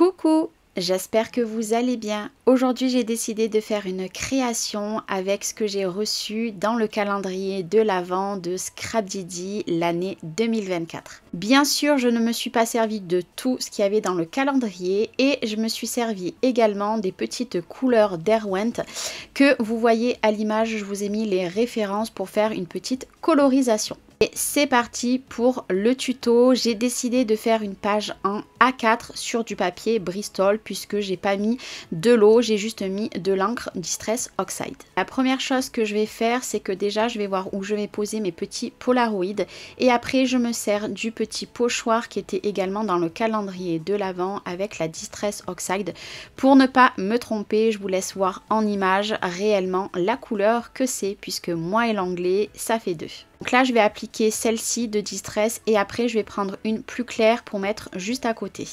Coucou, j'espère que vous allez bien. Aujourd'hui, j'ai décidé de faire une création avec ce que j'ai reçu dans le calendrier de l'Avent de Scrapdiddy l'année 2024. Bien sûr, je ne me suis pas servi de tout ce qu'il y avait dans le calendrier et je me suis servi également des petites couleurs Derwent que vous voyez à l'image. Je vous ai mis les références pour faire une petite colorisation. Et c'est parti pour le tuto. J'ai décidé de faire une page en A4 sur du papier Bristol puisque j'ai pas mis de l'eau, j'ai juste mis de l'encre Distress Oxide. La première chose que je vais faire, c'est que déjà je vais voir où je vais poser mes petits Polaroids et après je me sers du petit pochoir qui était également dans le calendrier de l'Avent avec la Distress Oxide pour ne pas me tromper. Je vous laisse voir en image réellement la couleur que c'est puisque moi et l'anglais ça fait deux. Donc là, je vais appliquer celle-ci de Distress et après, je vais prendre une plus claire pour mettre juste à côté.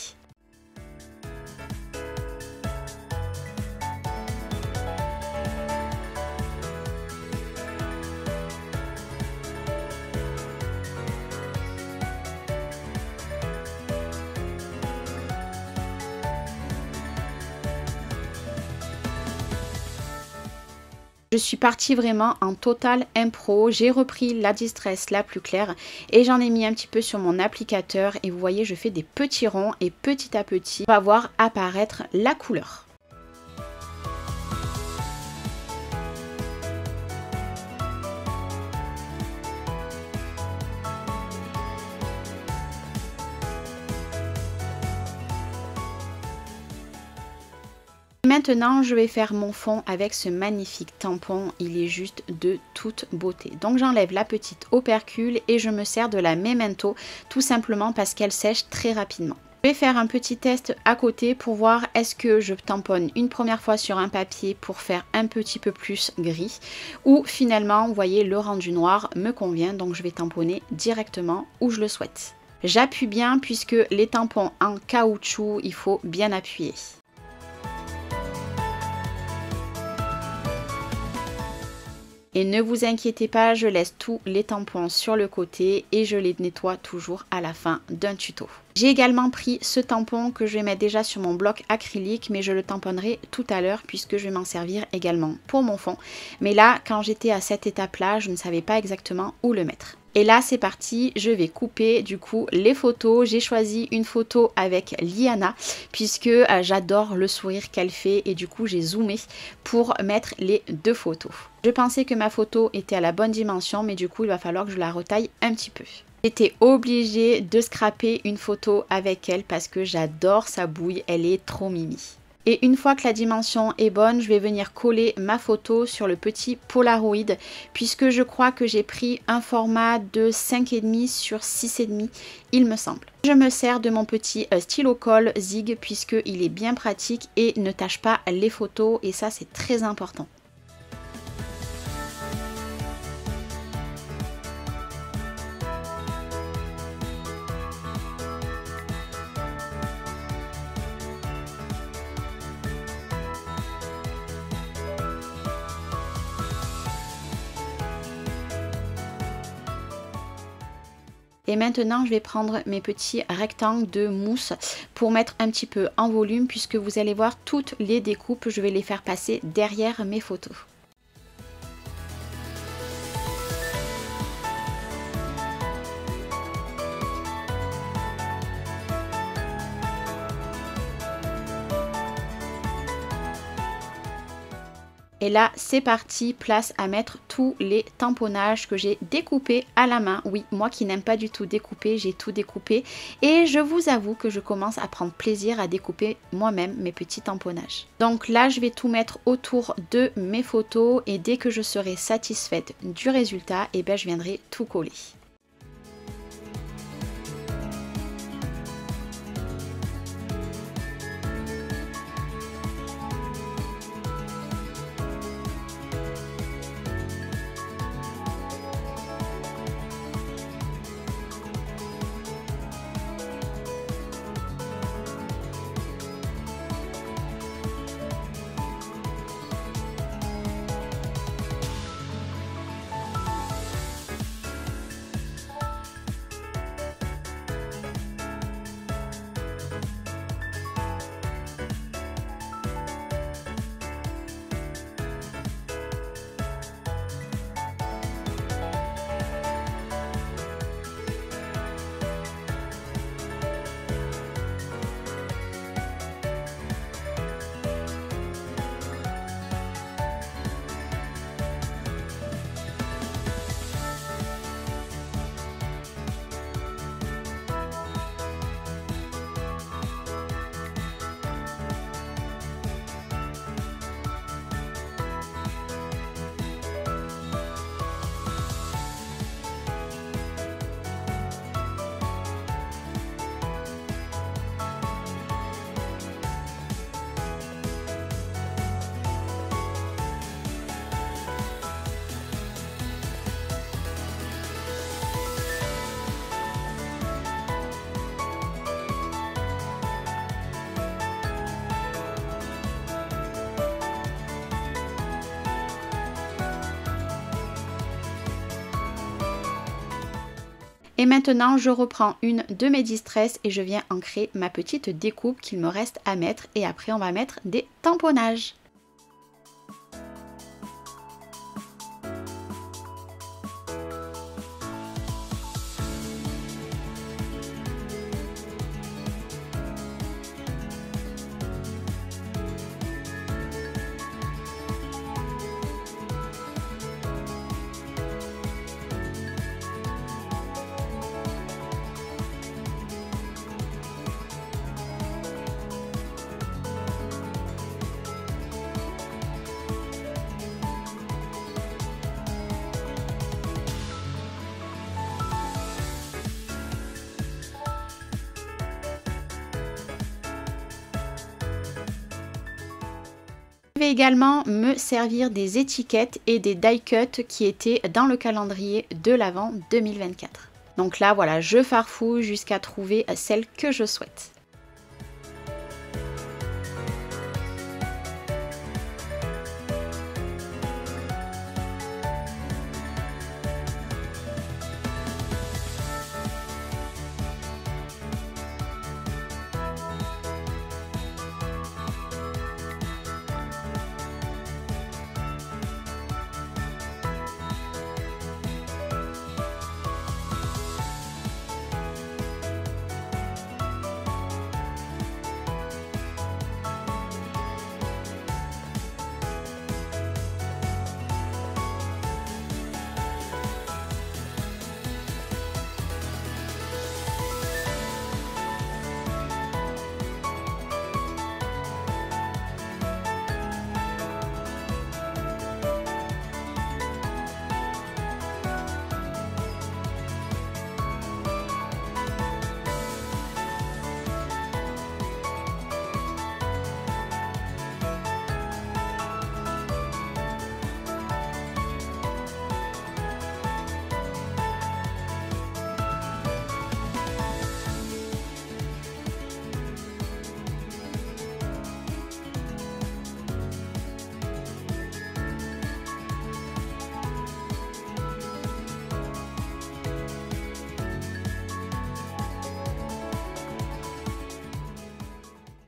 Je suis partie vraiment en total impro, j'ai repris la Distress la plus claire et j'en ai mis un petit peu sur mon applicateur et vous voyez je fais des petits ronds et petit à petit on va voir apparaître la couleur. Maintenant, je vais faire mon fond avec ce magnifique tampon, il est juste de toute beauté. Donc j'enlève la petite opercule et je me sers de la Memento tout simplement parce qu'elle sèche très rapidement. Je vais faire un petit test à côté pour voir est-ce que je tamponne une première fois sur un papier pour faire un petit peu plus gris ou finalement, vous voyez, le rendu noir me convient donc je vais tamponner directement où je le souhaite. J'appuie bien puisque les tampons en caoutchouc, il faut bien appuyer. Et ne vous inquiétez pas, je laisse tous les tampons sur le côté et je les nettoie toujours à la fin d'un tuto. J'ai également pris ce tampon que je vais mettre déjà sur mon bloc acrylique, mais je le tamponnerai tout à l'heure puisque je vais m'en servir également pour mon fond. Mais là, quand j'étais à cette étape-là, je ne savais pas exactement où le mettre. Et là c'est parti, je vais couper du coup les photos. J'ai choisi une photo avec Liana puisque j'adore le sourire qu'elle fait et du coup j'ai zoomé pour mettre les deux photos. Je pensais que ma photo était à la bonne dimension mais du coup il va falloir que je la retaille un petit peu. J'étais obligée de scraper une photo avec elle parce que j'adore sa bouille, elle est trop mimi. Et une fois que la dimension est bonne, je vais venir coller ma photo sur le petit Polaroid puisque je crois que j'ai pris un format de 5,5 sur 6,5 il me semble. Je me sers de mon petit stylo colle Zig puisqu'il est bien pratique et ne tâche pas les photos et ça c'est très important. Et maintenant, je vais prendre mes petits rectangles de mousse pour mettre un petit peu en volume puisque vous allez voir toutes les découpes, je vais les faire passer derrière mes photos. Et là, c'est parti, place à mettre tous les tamponnages que j'ai découpés à la main. Oui, moi qui n'aime pas du tout découper, j'ai tout découpé. Et je vous avoue que je commence à prendre plaisir à découper moi-même mes petits tamponnages. Donc là, je vais tout mettre autour de mes photos et dès que je serai satisfaite du résultat, eh ben, je viendrai tout coller. Et maintenant, je reprends une de mes Distress et je viens ancrer ma petite découpe qu'il me reste à mettre. Et après, on va mettre des tamponnages. Je vais également me servir des étiquettes et des die cuts qui étaient dans le calendrier de l'Avent 2024. Donc là, voilà, je farfouille jusqu'à trouver celle que je souhaite.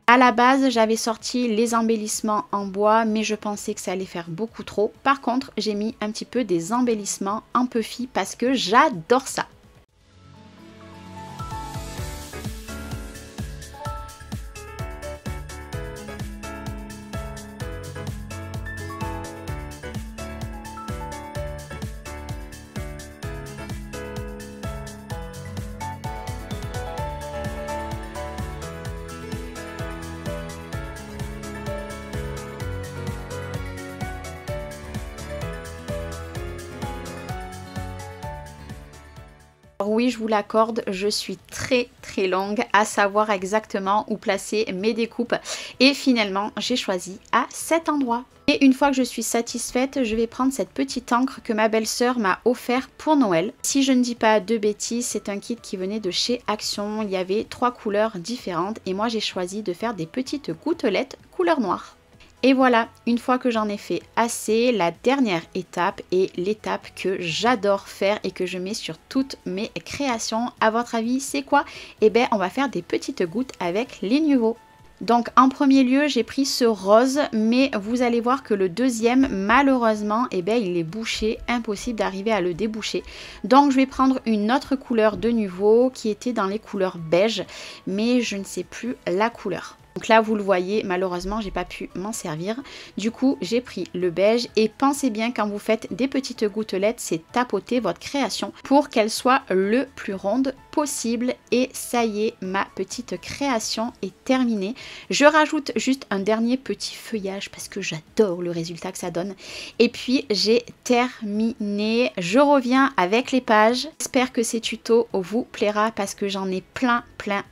À la base, j'avais sorti les embellissements en bois, mais je pensais que ça allait faire beaucoup trop. Par contre, j'ai mis un petit peu des embellissements en puffy parce que j'adore ça. Oui, je vous l'accorde, je suis très longue à savoir exactement où placer mes découpes et finalement j'ai choisi à cet endroit. Et une fois que je suis satisfaite, je vais prendre cette petite encre que ma belle-sœur m'a offert pour Noël. Si je ne dis pas de bêtises, c'est un kit qui venait de chez Action. Il y avait 3 couleurs différentes et moi j'ai choisi de faire des petites gouttelettes couleur noire. Et voilà, une fois que j'en ai fait assez, la dernière étape est l'étape que j'adore faire et que je mets sur toutes mes créations. À votre avis, c'est quoi? Eh bien, on va faire des petites gouttes avec les Nuvo. Donc en premier lieu, j'ai pris ce rose, mais vous allez voir que le deuxième, malheureusement, eh bien, il est bouché, impossible d'arriver à le déboucher. Donc je vais prendre une autre couleur de Nuvo qui était dans les couleurs beige, mais je ne sais plus la couleur. Donc là, vous le voyez, malheureusement, j'ai pas pu m'en servir. Du coup, j'ai pris le beige et pensez bien quand vous faites des petites gouttelettes, c'est tapoter votre création pour qu'elle soit le plus ronde possible. Et ça y est, ma petite création est terminée. Je rajoute juste un dernier petit feuillage parce que j'adore le résultat que ça donne. Et puis, j'ai terminé. Je reviens avec les pages. J'espère que ces tutos vous plaira parce que j'en ai plein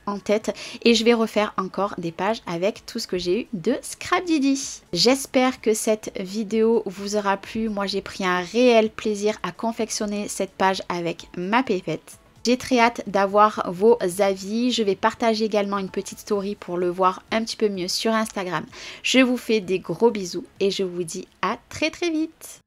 en tête et je vais refaire encore des pages avec tout ce que j'ai eu de Scrap Didi. J'espère que cette vidéo vous aura plu. Moi, j'ai pris un réel plaisir à confectionner cette page avec ma pépette. J'ai très hâte d'avoir vos avis. Je vais partager également une petite story pour le voir un petit peu mieux sur Instagram. Je vous fais des gros bisous et je vous dis à très vite.